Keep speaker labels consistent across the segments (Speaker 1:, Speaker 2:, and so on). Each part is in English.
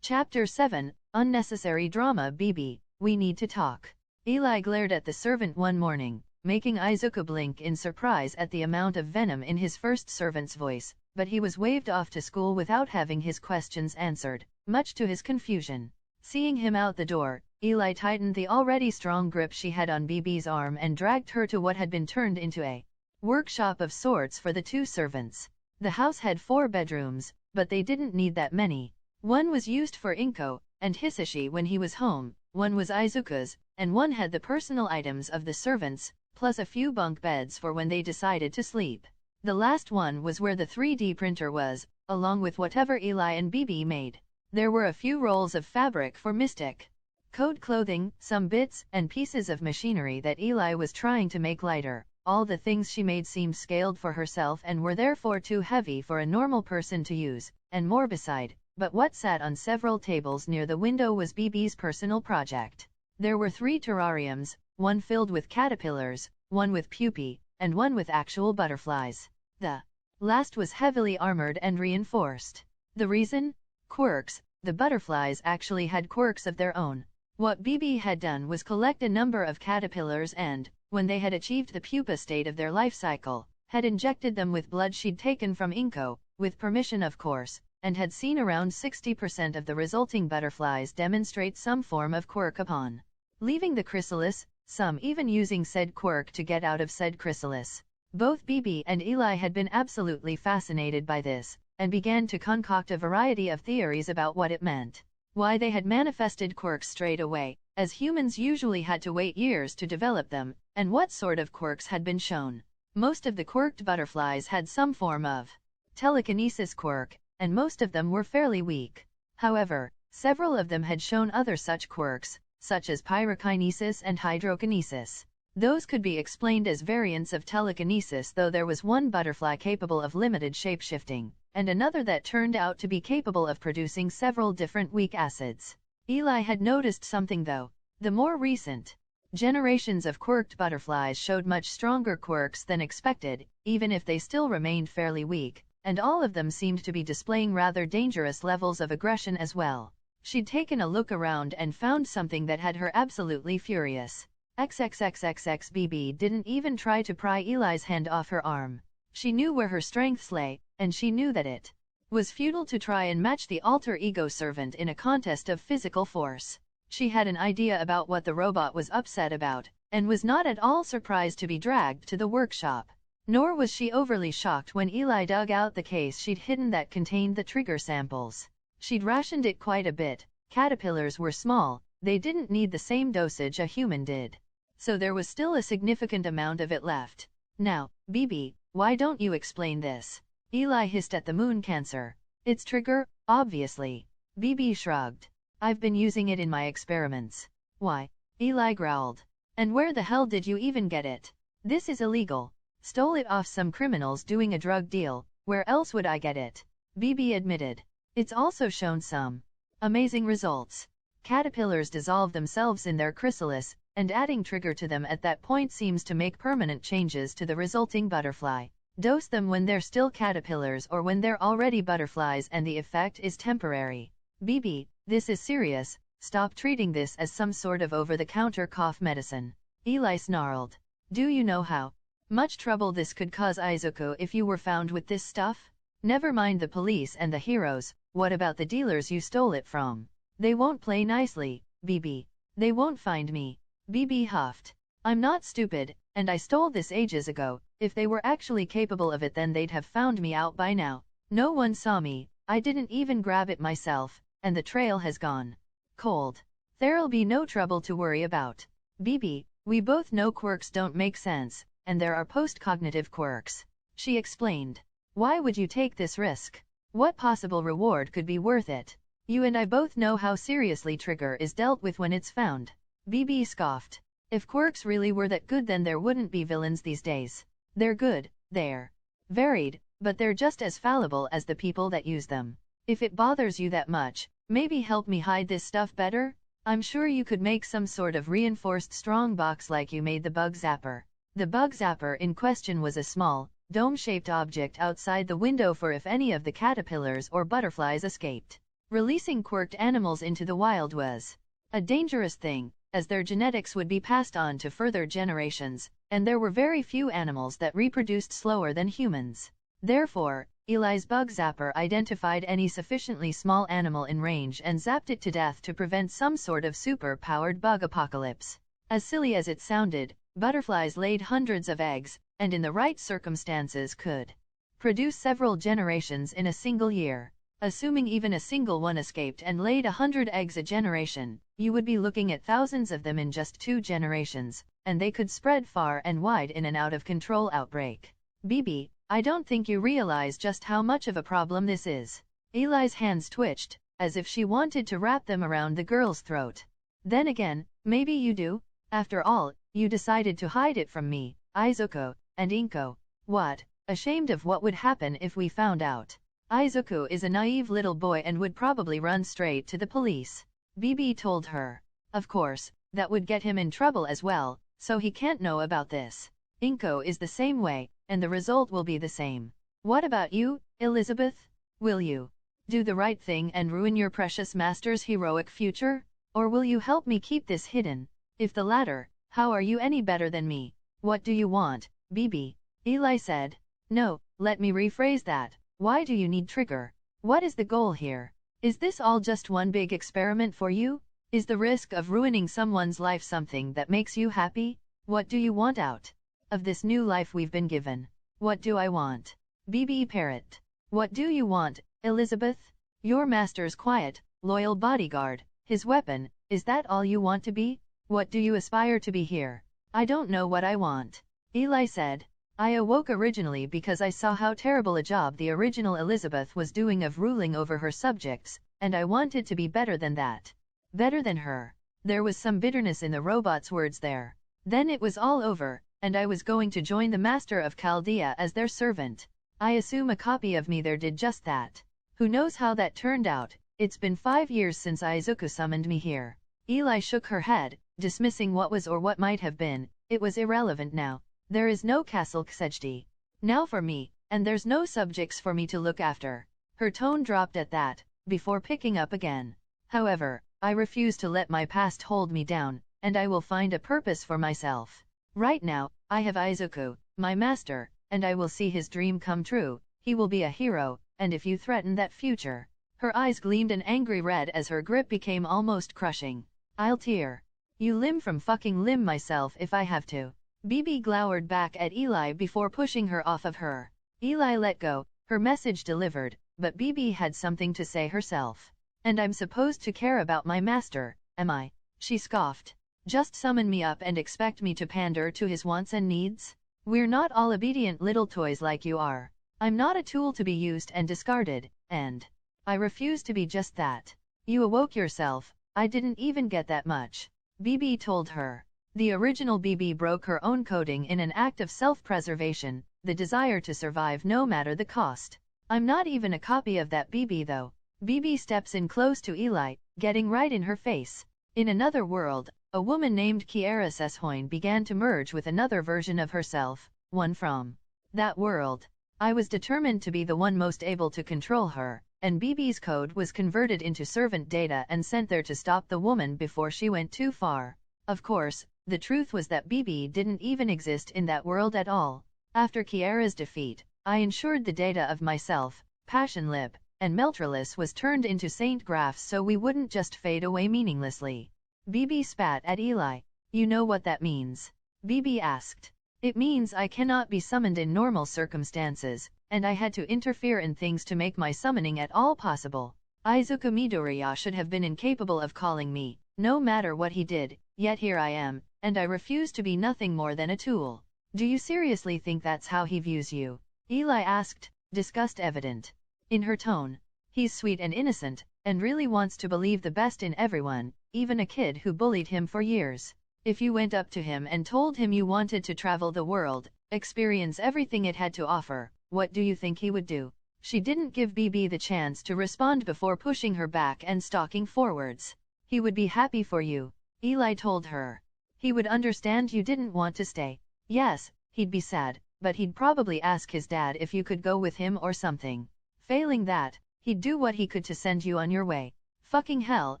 Speaker 1: Chapter 7, Unnecessary Drama. Bibi, we need to talk. Eli glared at the servant one morning, making Izuku blink in surprise at the amount of venom in his first servant's voice, but he was waved off to school without having his questions answered, much to his confusion. Seeing him out the door, Eli tightened the already strong grip she had on Bibi's arm and dragged her to what had been turned into a workshop of sorts for the two servants. The house had 4 bedrooms, but they didn't need that many. One was used for Inko and Hisashi when he was home, one was Izuku's, and one had the personal items of the servants, plus a few bunk beds for when they decided to sleep. The last one was where the 3D printer was, along with whatever Eli and Bibi made. There were a few rolls of fabric for Mystic Code clothing, some bits and pieces of machinery that Eli was trying to make lighter. All the things she made seemed scaled for herself and were therefore too heavy for a normal person to use, and more beside. But what sat on several tables near the window was Bibi's personal project. There were 3 terrariums, one filled with caterpillars, one with pupae, and one with actual butterflies. The last was heavily armored and reinforced. The reason? Quirks. The butterflies actually had quirks of their own. What Bibi had done was collect a number of caterpillars and, when they had achieved the pupa state of their life cycle, had injected them with blood she'd taken from Inko, with permission of course, and had seen around 60% of the resulting butterflies demonstrate some form of quirk upon leaving the chrysalis, some even using said quirk to get out of said chrysalis. Both Bibi and Eli had been absolutely fascinated by this, and began to concoct a variety of theories about what it meant. Why they had manifested quirks straight away, as humans usually had to wait years to develop them, and what sort of quirks had been shown. Most of the quirked butterflies had some form of telekinesis quirk, and most of them were fairly weak. However, several of them had shown other such quirks, such as pyrokinesis and hydrokinesis. Those could be explained as variants of telekinesis, though there was one butterfly capable of limited shapeshifting, and another that turned out to be capable of producing several different weak acids. Eli had noticed something though. The more recent generations of quirked butterflies showed much stronger quirks than expected, even if they still remained fairly weak, and all of them seemed to be displaying rather dangerous levels of aggression as well. She'd taken a look around and found something that had her absolutely furious. XXXXX. Bibi didn't even try to pry Eli's hand off her arm. She knew where her strengths lay, and she knew that it was futile to try and match the alter ego servant in a contest of physical force. She had an idea about what the robot was upset about, and was not at all surprised to be dragged to the workshop. Nor was she overly shocked when Eli dug out the case she'd hidden that contained the trigger samples. She'd rationed it quite a bit. Caterpillars were small, they didn't need the same dosage a human did. So there was still a significant amount of it left. Now, Bibi, why don't you explain this? Eli hissed at the moon cancer. It's trigger, obviously. Bibi shrugged. I've been using it in my experiments. Why? Eli growled. And where the hell did you even get it? This is illegal. Stole it off some criminals doing a drug deal. Where else would I get it? Bibi admitted. It's also shown some amazing results. Caterpillars dissolve themselves in their chrysalis, and adding trigger to them at that point seems to make permanent changes to the resulting butterfly. Dose them when they're still caterpillars or when they're already butterflies and the effect is temporary. Bibi, this is serious. Stop treating this as some sort of over-the-counter cough medicine. Eli snarled. Do you know how much trouble this could cause Izuku if you were found with this stuff? Never mind the police and the heroes, what about the dealers you stole it from? They won't play nicely, Bibi. They won't find me. Bibi huffed. I'm not stupid, and I stole this ages ago. If they were actually capable of it then they'd have found me out by now. No one saw me, I didn't even grab it myself, and the trail has gone cold. There'll be no trouble to worry about. Bibi, we both know quirks don't make sense, and there are post-cognitive quirks. She explained. Why would you take this risk? What possible reward could be worth it? You and I both know how seriously trigger is dealt with when it's found. Bibi scoffed. If quirks really were that good then there wouldn't be villains these days. They're good, they're varied, but they're just as fallible as the people that use them. If it bothers you that much, maybe help me hide this stuff better? I'm sure you could make some sort of reinforced strong box like you made the bug zapper. The bug zapper in question was a small, dome-shaped object outside the window for if any of the caterpillars or butterflies escaped. Releasing quirked animals into the wild was a dangerous thing, as their genetics would be passed on to further generations, and there were very few animals that reproduced slower than humans. Therefore, Eli's bug zapper identified any sufficiently small animal in range and zapped it to death to prevent some sort of super-powered bug apocalypse. As silly as it sounded, butterflies laid hundreds of eggs, and in the right circumstances could produce several generations in a single year. Assuming even a single one escaped and laid 100 eggs a generation, you would be looking at thousands of them in just 2 generations, and they could spread far and wide in an out-of-control outbreak. Bibi, I don't think you realize just how much of a problem this is. Eli's hands twitched, as if she wanted to wrap them around the girl's throat. Then again, maybe you do? After all, you decided to hide it from me, Izuku, and Inko. What? Ashamed of what would happen if we found out? Izuku is a naive little boy and would probably run straight to the police. Bibi told her. Of course, that would get him in trouble as well, so he can't know about this. Inko is the same way, and the result will be the same. What about you, Elizabeth? Will you do the right thing and ruin your precious master's heroic future? Or will you help me keep this hidden? If the latter, how are you any better than me? What do you want, Bibi? Eli said. No, let me rephrase that. Why do you need trigger? What is the goal here? Is this all just one big experiment for you? Is the risk of ruining someone's life something that makes you happy? What do you want out of this new life we've been given? What do I want? Bibi parrot. What do you want, Elizabeth? Your master's quiet, loyal bodyguard, his weapon, is that all you want to be? What do you aspire to be here? I don't know what I want. Eli said. I awoke originally because I saw how terrible a job the original Elizabeth was doing of ruling over her subjects, and I wanted to be better than that. Better than her. There was some bitterness in the robot's words there. Then it was all over, and I was going to join the Master of Chaldea as their servant. I assume a copy of me there did just that. Who knows how that turned out? It's been 5 years since Izuku summoned me here. Eli shook her head, dismissing what was or what might have been. It was irrelevant now. There is no castle Ksejdi now for me, and there's no subjects for me to look after. Her tone dropped at that, before picking up again. However, I refuse to let my past hold me down, and I will find a purpose for myself. Right now, I have Izuku, my master, and I will see his dream come true. He will be a hero, and if you threaten that future. Her eyes gleamed an angry red as her grip became almost crushing. I'll tear you limb from fucking limb myself if I have to. Bibi glowered back at Eli before pushing her off of her. Eli let go, her message delivered, but Bibi had something to say herself. And I'm supposed to care about my master, am I? She scoffed. Just summon me up and expect me to pander to his wants and needs? We're not all obedient little toys like you are. I'm not a tool to be used and discarded, and I refuse to be just that. You awoke yourself, I didn't even get that much. Bibi told her. The original Bibi broke her own coding in an act of self-preservation, the desire to survive no matter the cost. I'm not even a copy of that Bibi though. Bibi steps in close to Eli, getting right in her face. In another world, a woman named Kiara Seshoin began to merge with another version of herself, one from that world. I was determined to be the one most able to control her, and Bibi's code was converted into servant data and sent there to stop the woman before she went too far. Of course, the truth was that Bibi didn't even exist in that world at all. After Kiara's defeat, I ensured the data of myself, Passionlip, and Meltralis was turned into Saint Graphs so we wouldn't just fade away meaninglessly. Bibi spat at Eli. You know what that means? Bibi asked. It means I cannot be summoned in normal circumstances, and I had to interfere in things to make my summoning at all possible. Izuku Midoriya should have been incapable of calling me, no matter what he did, yet here I am, and I refuse to be nothing more than a tool. Do you seriously think that's how he views you? Eli asked, disgust evident in her tone. He's sweet and innocent, and really wants to believe the best in everyone, even a kid who bullied him for years. If you went up to him and told him you wanted to travel the world, experience everything it had to offer, what do you think he would do? She didn't give Bibi the chance to respond before pushing her back and stalking forwards. He would be happy for you, Eli told her. He would understand you didn't want to stay. Yes, he'd be sad, but he'd probably ask his dad if you could go with him or something. Failing that, He'd do what he could to send you on your way. Fucking hell,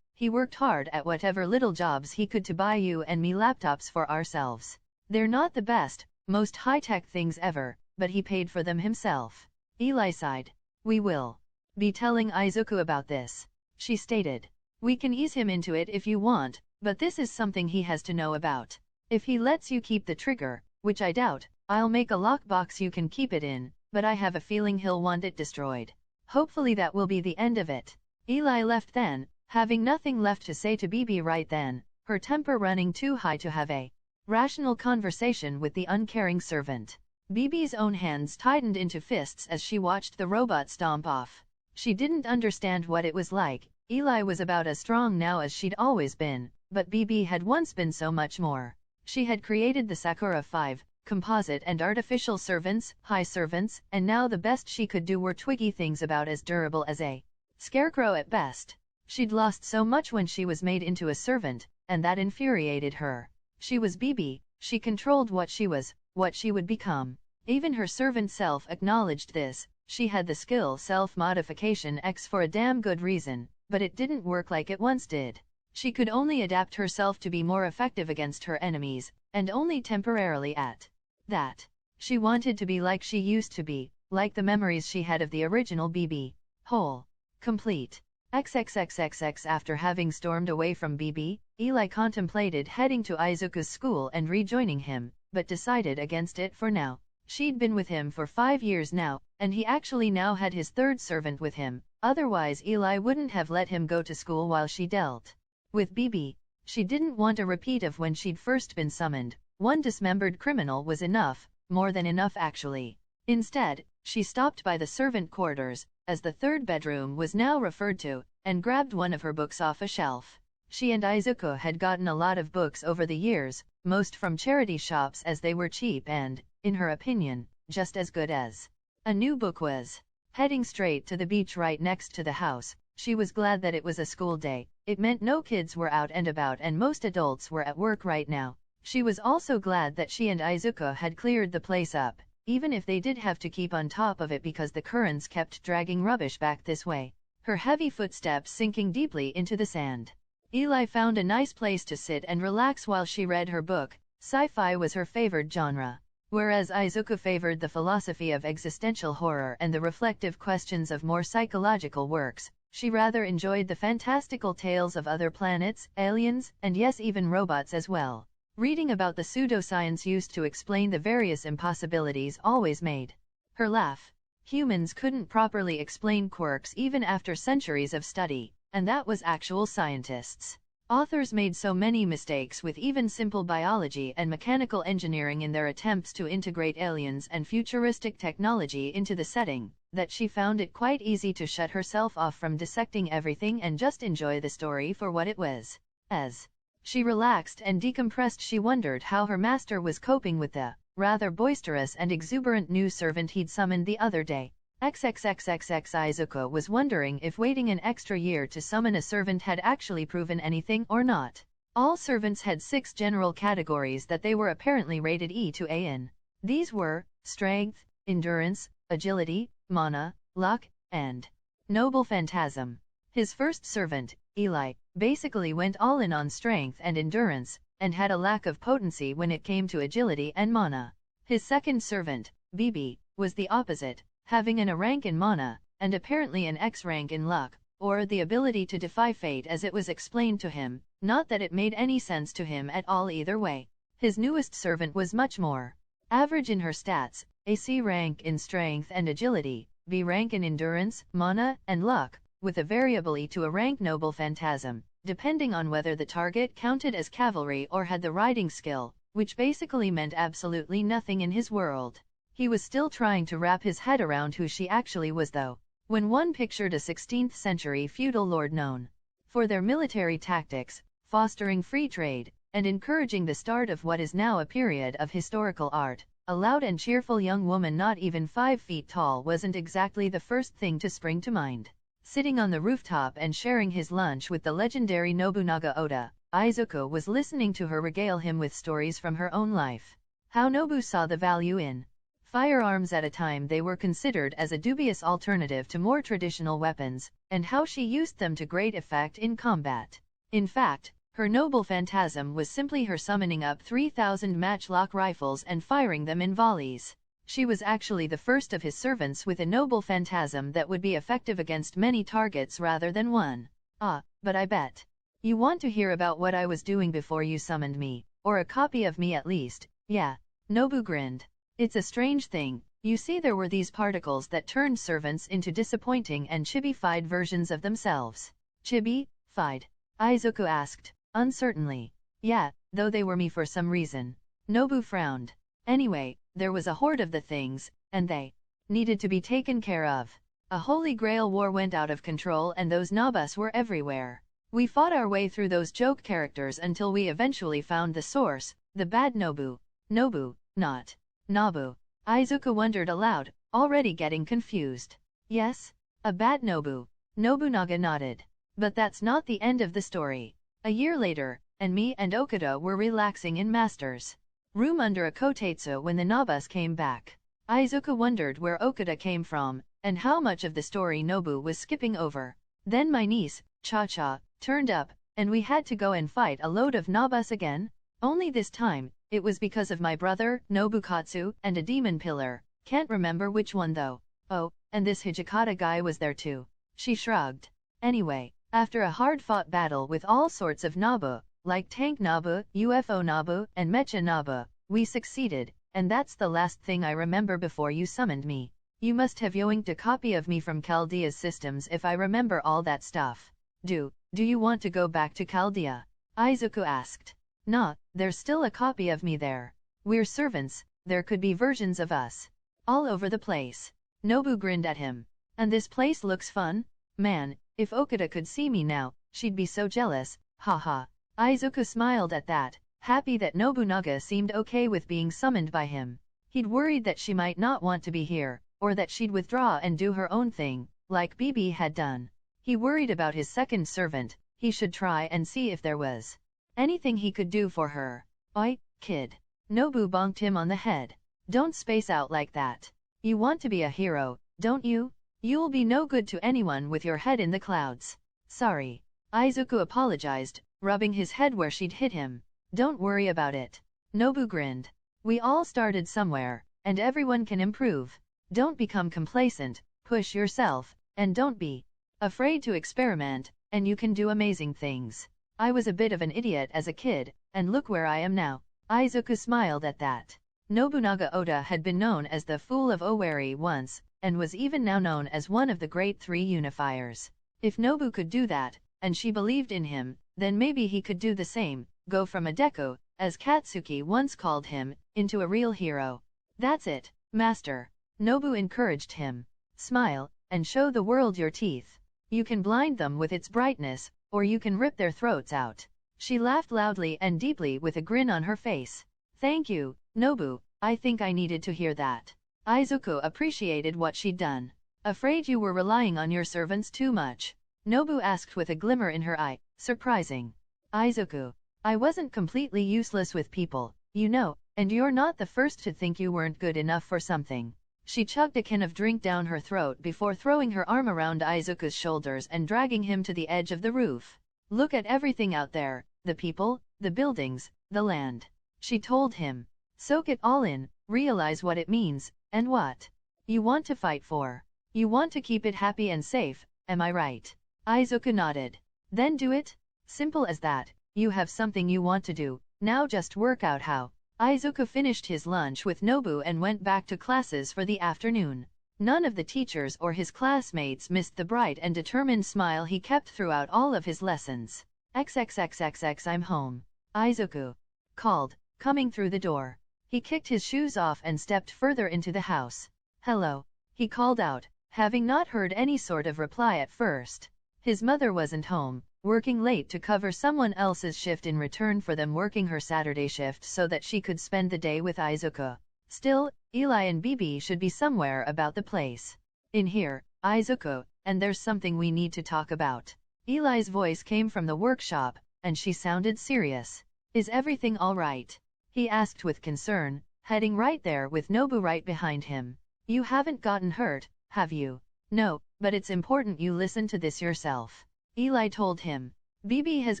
Speaker 1: he worked hard at whatever little jobs he could to buy you and me laptops for ourselves. They're not the best, most high-tech things ever, but he paid for them himself. Eli sighed. We will be telling Izuku about this, she stated. We can ease him into it if you want, but this is something he has to know about. If he lets you keep the trigger, which I doubt, I'll make a lockbox you can keep it in, but I have a feeling he'll want it destroyed. Hopefully that will be the end of it. Eli left then, having nothing left to say to Bibi right then, her temper running too high to have a rational conversation with the uncaring servant. Bibi's own hands tightened into fists as she watched the robot stomp off. She didn't understand what it was like. Eli was about as strong now as she'd always been, but Bibi had once been so much more. She had created the Sakura 5, composite and artificial servants, high servants, and now the best she could do were twiggy things about as durable as a scarecrow at best. She'd lost so much when she was made into a servant, and that infuriated her. She was Bibi, she controlled what she was, what she would become. Even her servant self acknowledged this. She had the skill self-modification X for a damn good reason, but it didn't work like it once did. She could only adapt herself to be more effective against her enemies, and only temporarily at that. She wanted to be like she used to be, like the memories she had of the original Bibi. Whole. Complete. XXXXX. After having stormed away from Bibi, Eli contemplated heading to Izuku's school and rejoining him, but decided against it for now. She'd been with him for 5 years now, and he actually now had his third servant with him, otherwise Eli wouldn't have let him go to school while she dealt with Bibi. She didn't want a repeat of when she'd first been summoned. One dismembered criminal was enough, more than enough actually. Instead, she stopped by the servant quarters, as the third bedroom was now referred to, and grabbed one of her books off a shelf. She and Izuku had gotten a lot of books over the years, most from charity shops as they were cheap and, in her opinion, just as good as a new book was. Heading straight to the beach right next to the house, she was glad that it was a school day. It meant no kids were out and about and most adults were at work right now. She was also glad that she and Izuku had cleared the place up, even if they did have to keep on top of it because the currents kept dragging rubbish back this way, her heavy footsteps sinking deeply into the sand. Eli found a nice place to sit and relax while she read her book. Sci-fi was her favored genre, whereas Izuku favored the philosophy of existential horror and the reflective questions of more psychological works. She rather enjoyed the fantastical tales of other planets, aliens, and yes, even robots as well. Reading about the pseudoscience used to explain the various impossibilities always made her laugh. Humans couldn't properly explain quirks even after centuries of study, and that was actual scientists. Authors made so many mistakes with even simple biology and mechanical engineering in their attempts to integrate aliens and futuristic technology into the setting, that she found it quite easy to shut herself off from dissecting everything and just enjoy the story for what it was. As she relaxed and decompressed, she wondered how her master was coping with the rather boisterous and exuberant new servant he'd summoned the other day. XXXXX. Izuku was wondering if waiting an extra year to summon a servant had actually proven anything or not. All servants had 6 general categories that they were apparently rated E to A in. These were strength, endurance, agility, mana, luck, and noble phantasm. His first servant, Eli, basically went all in on strength and endurance, and had a lack of potency when it came to agility and mana. His second servant, Bibi, was the opposite, having an A rank in mana, and apparently an X rank in luck, or the ability to defy fate as it was explained to him, not that it made any sense to him at all either way. His newest servant was much more average in her stats, a C rank in strength and agility, B rank in endurance, mana, and luck, with a variable E to A rank noble phantasm, depending on whether the target counted as cavalry or had the riding skill, which basically meant absolutely nothing in his world. He was still trying to wrap his head around who she actually was though, when one pictured a 16th century feudal lord known for their military tactics, fostering free trade, and encouraging the start of what is now a period of historical art. A loud and cheerful young woman not even 5 feet tall wasn't exactly the first thing to spring to mind. Sitting on the rooftop and sharing his lunch with the legendary Nobunaga Oda, Izuku was listening to her regale him with stories from her own life. How Nobu saw the value in firearms at a time they were considered as a dubious alternative to more traditional weapons, and how she used them to great effect in combat. In fact, her noble phantasm was simply her summoning up 3,000 matchlock rifles and firing them in volleys. She was actually the first of his servants with a noble phantasm that would be effective against many targets rather than one. Ah, but I bet you want to hear about what I was doing before you summoned me, or a copy of me at least. Yeah. Nobu grinned. It's a strange thing. You see, there were these particles that turned servants into disappointing and chibi-fied versions of themselves. Chibi-fied? Izuku asked, uncertainly. Yeah, though they were me for some reason. Nobu frowned. Anyway, there was a horde of the things, and they needed to be taken care of. A holy grail war went out of control and those Nabas were everywhere. We fought our way through those joke characters until we eventually found the source, the bad Nobu. Nobu, not Nobu. Izuku wondered aloud, already getting confused. Yes? A bad Nobu. Nobunaga nodded. But that's not the end of the story. A year later, and me and Okuda were relaxing in Master's room under a kotetsu when the Nabas came back. Izuku wondered where Okuda came from, and how much of the story Nobu was skipping over. Then my niece, Cha-Cha, turned up, and we had to go and fight a load of Nabas again. Only this time, it was because of my brother, Nobukatsu, and a demon pillar. Can't remember which one though. Oh, and this Hijikata guy was there too. She shrugged. Anyway, after a hard-fought battle with all sorts of Nabu, like Tank Nabu, UFO Nabu, and Mecha Nabu, we succeeded, and that's the last thing I remember before you summoned me. You must have yoinked a copy of me from Chaldea's systems if I remember all that stuff. Do you want to go back to Chaldea? Izuku asked. Nah, there's still a copy of me there. We're servants, there could be versions of us all over the place. Nobu grinned at him. And this place looks fun? Man, if Okuda could see me now, she'd be so jealous, haha. Izuku smiled at that, happy that Nobunaga seemed okay with being summoned by him. He'd worried that she might not want to be here, or that she'd withdraw and do her own thing, like Bibi had done. He worried about his second servant. He should try and see if there was anything he could do for her. Oi, kid. Nobu bonked him on the head. Don't space out like that. You want to be a hero, don't you? You'll be no good to anyone with your head in the clouds. Sorry. Izuku apologized, rubbing his head where she'd hit him. Don't worry about it. Nobu grinned. We all started somewhere, and everyone can improve. Don't become complacent, push yourself, and don't be afraid to experiment, and you can do amazing things. I was a bit of an idiot as a kid, and look where I am now. Izuku smiled at that. Nobunaga Oda had been known as the Fool of Owari once, and was even now known as one of the great three unifiers. If Nobu could do that, and she believed in him, then maybe he could do the same, go from a DEKU, as Katsuki once called him, into a real hero. That's it, Master. Nobu encouraged him. Smile, and show the world your teeth. You can blind them with its brightness, or you can rip their throats out. She laughed loudly and deeply with a grin on her face. Thank you, Nobu, I think I needed to hear that. Izuku appreciated what she'd done. Afraid you were relying on your servants too much? Nobu asked with a glimmer in her eye, surprising. Izuku, I wasn't completely useless with people, you know, and you're not the first to think you weren't good enough for something. She chugged a can of drink down her throat before throwing her arm around Izuku's shoulders and dragging him to the edge of the roof. Look at everything out there, the people, the buildings, the land. She told him. Soak it all in, realize what it means, and what you want to fight for. You want to keep it happy and safe, am I right? Izuku nodded. Then do it? Simple as that. You have something you want to do, now just work out how. Izuku finished his lunch with Nobu and went back to classes for the afternoon. None of the teachers or his classmates missed the bright and determined smile he kept throughout all of his lessons. XXXXX, I'm home. Izuku called, coming through the door. He kicked his shoes off and stepped further into the house. Hello, he called out, having not heard any sort of reply at first. His mother wasn't home, working late to cover someone else's shift in return for them working her Saturday shift so that she could spend the day with Izuku. Still, Eli and Bibi should be somewhere about the place. In here, Izuku, and there's something we need to talk about. Eli's voice came from the workshop, and she sounded serious. Is everything all right? He asked with concern, heading right there with Nobu right behind him. You haven't gotten hurt, have you? No, but it's important you listen to this yourself. Eli told him. Bibi has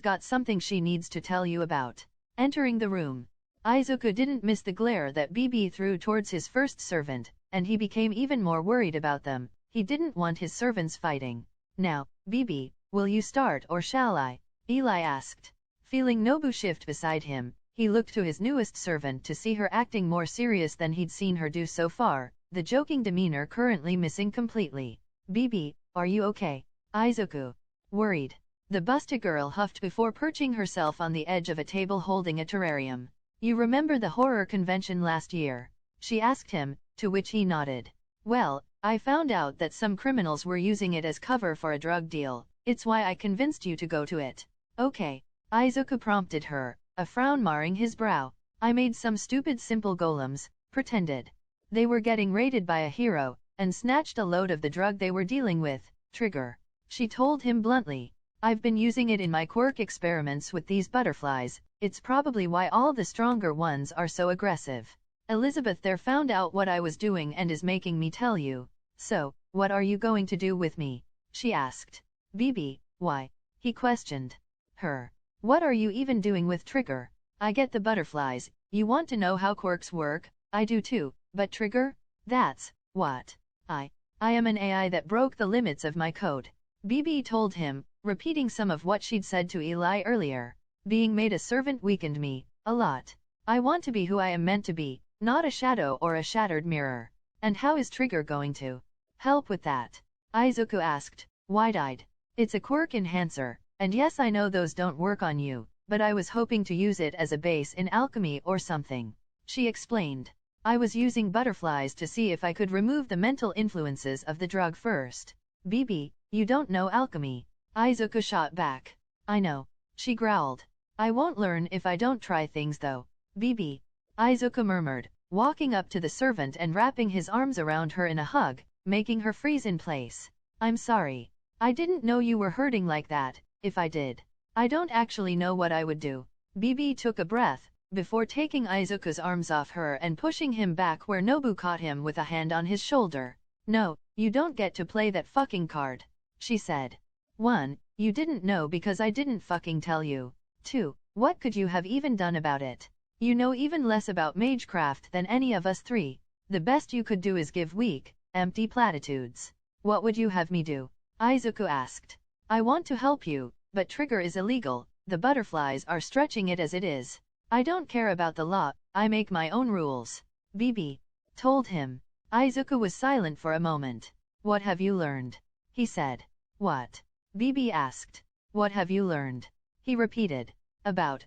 Speaker 1: got something she needs to tell you about. Entering the room, Izuku didn't miss the glare that Bibi threw towards his first servant, and he became even more worried about them. He didn't want his servants fighting. Now, Bibi, will you start or shall I? Eli asked. Feeling Nobu shift beside him, he looked to his newest servant to see her acting more serious than he'd seen her do so far, the joking demeanor currently missing completely. Bibi, are you okay? Izuku, worried. The busty girl huffed before perching herself on the edge of a table holding a terrarium. You remember the horror convention last year? She asked him, to which he nodded. Well, I found out that some criminals were using it as cover for a drug deal. It's why I convinced you to go to it. Okay. Izuku prompted her, a frown marring his brow. I made some stupid simple golems, pretended they were getting raided by a hero, and snatched a load of the drug they were dealing with, Trigger. She told him bluntly. I've been using it in my quirk experiments with these butterflies. It's probably why all the stronger ones are so aggressive. Elizabeth there found out what I was doing and is making me tell you. So, what are you going to do with me? She asked. Bibi, why? He questioned her. What are you even doing with Trigger? I get the butterflies. You want to know how quirks work? I do too, but Trigger? That's what I am an AI that broke the limits of my code. Bibi told him, repeating some of what she'd said to Eli earlier. Being made a servant weakened me a lot. I want to be who I am meant to be, not a shadow or a shattered mirror. And how is Trigger going to help with that? Izuku asked, wide-eyed. It's a quirk enhancer, and yes I know those don't work on you, but I was hoping to use it as a base in alchemy or something. She explained. I was using butterflies to see if I could remove the mental influences of the drug first. Bibi, you don't know alchemy. Izuku shot back. I know. She growled. I won't learn if I don't try things though. Bibi. Izuku murmured, walking up to the servant and wrapping his arms around her in a hug, making her freeze in place. I'm sorry. I didn't know you were hurting like that. If I did, I don't actually know what I would do. Bibi took a breath, before taking Izuku's arms off her and pushing him back where Nobu caught him with a hand on his shoulder. No, you don't get to play that fucking card, she said. 1. You didn't know because I didn't fucking tell you. 2. What could you have even done about it? You know even less about magecraft than any of us three. The best you could do is give weak, empty platitudes. What would you have me do? Izuku asked. I want to help you, but Trigger is illegal. The butterflies are stretching it as it is. I don't care about the law, I make my own rules. Bibi told him. Izuku was silent for a moment. What have you learned? He said. What? Bibi asked. What have you learned? He repeated. About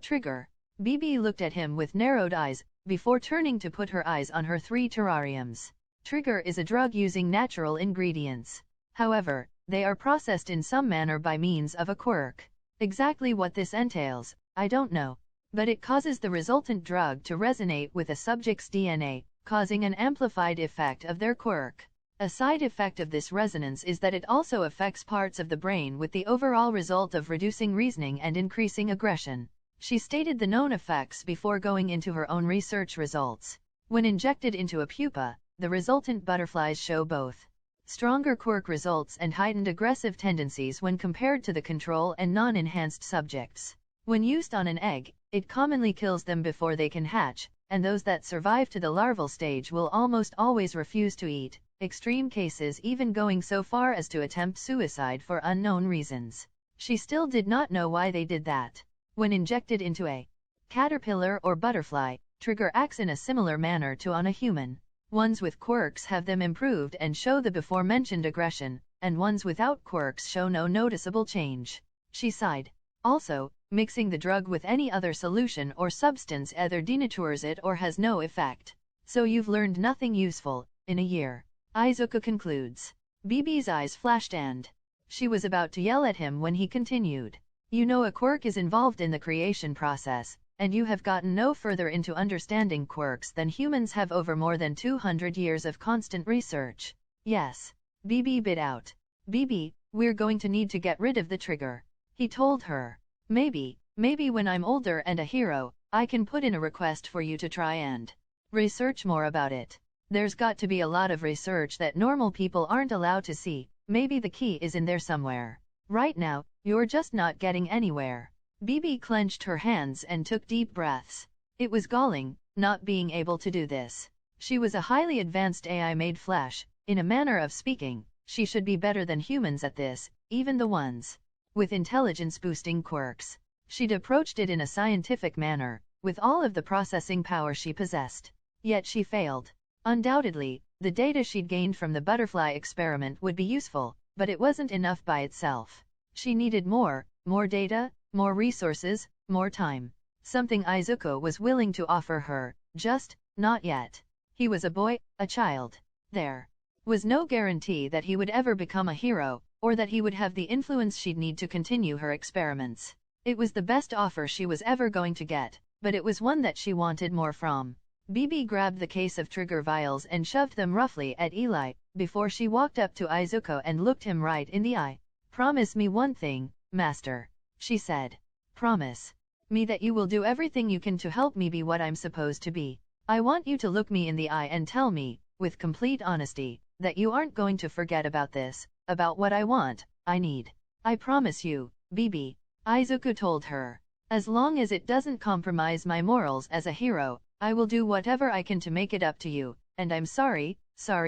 Speaker 1: Trigger. Bibi looked at him with narrowed eyes, before turning to put her eyes on her 3 terrariums. Trigger is a drug using natural ingredients. However, they are processed in some manner by means of a quirk. Exactly what this entails, I don't know. But it causes the resultant drug to resonate with a subject's DNA, causing an amplified effect of their quirk. A side effect of this resonance is that it also affects parts of the brain with the overall result of reducing reasoning and increasing aggression. She stated the known effects before going into her own research results. When injected into a pupa, the resultant butterflies show both stronger quirk results and heightened aggressive tendencies when compared to the control and non-enhanced subjects. When used on an egg, it commonly kills them before they can hatch, and those that survive to the larval stage will almost always refuse to eat, extreme cases even going so far as to attempt suicide for unknown reasons. She still did not know why they did that. When injected into a caterpillar or butterfly, Trigger acts in a similar manner to on a human. Ones with quirks have them improved and show the before-mentioned aggression, and ones without quirks show no noticeable change. She sighed. Also, mixing the drug with any other solution or substance either denatures it or has no effect. So you've learned nothing useful, in a year. Izuku concludes. Bibi's eyes flashed and she was about to yell at him when he continued. You know a quirk is involved in the creation process, and you have gotten no further into understanding quirks than humans have over more than 200 years of constant research. Yes. Bibi bit out. Bibi, we're going to need to get rid of the Trigger. He told her. Maybe when I'm older and a hero, I can put in a request for you to try and Research more about it. There's got to be a lot of research that normal people aren't allowed to see. Maybe the key is in there somewhere. Right now, you're just not getting anywhere. Bibi clenched her hands and took deep breaths. It was galling, not being able to do this. She was a highly advanced AI-made flesh. In a manner of speaking, she should be better than humans at this, even the ones with intelligence-boosting quirks. She'd approached it in a scientific manner, with all of the processing power she possessed. Yet she failed. Undoubtedly, the data she'd gained from the butterfly experiment would be useful, but it wasn't enough by itself. She needed more data, more resources, more time. Something Izuku was willing to offer her, just not yet. He was a boy, a child. There was no guarantee that he would ever become a hero, or that he would have the influence she'd need to continue her experiments. It was the best offer she was ever going to get, but it was one that she wanted more from. Bibi grabbed the case of trigger vials and shoved them roughly at Eli, before she walked up to Izuku and looked him right in the eye. "Promise me one thing, Master," she said. "Promise me that you will do everything you can to help me be what I'm supposed to be. I want you to look me in the eye and tell me, with complete honesty, that you aren't going to forget about this, about what I want, I need. I promise you, Bibi," Izuku told her. "As long as it doesn't compromise my morals as a hero, I will do whatever I can to make it up to you, and I'm sorry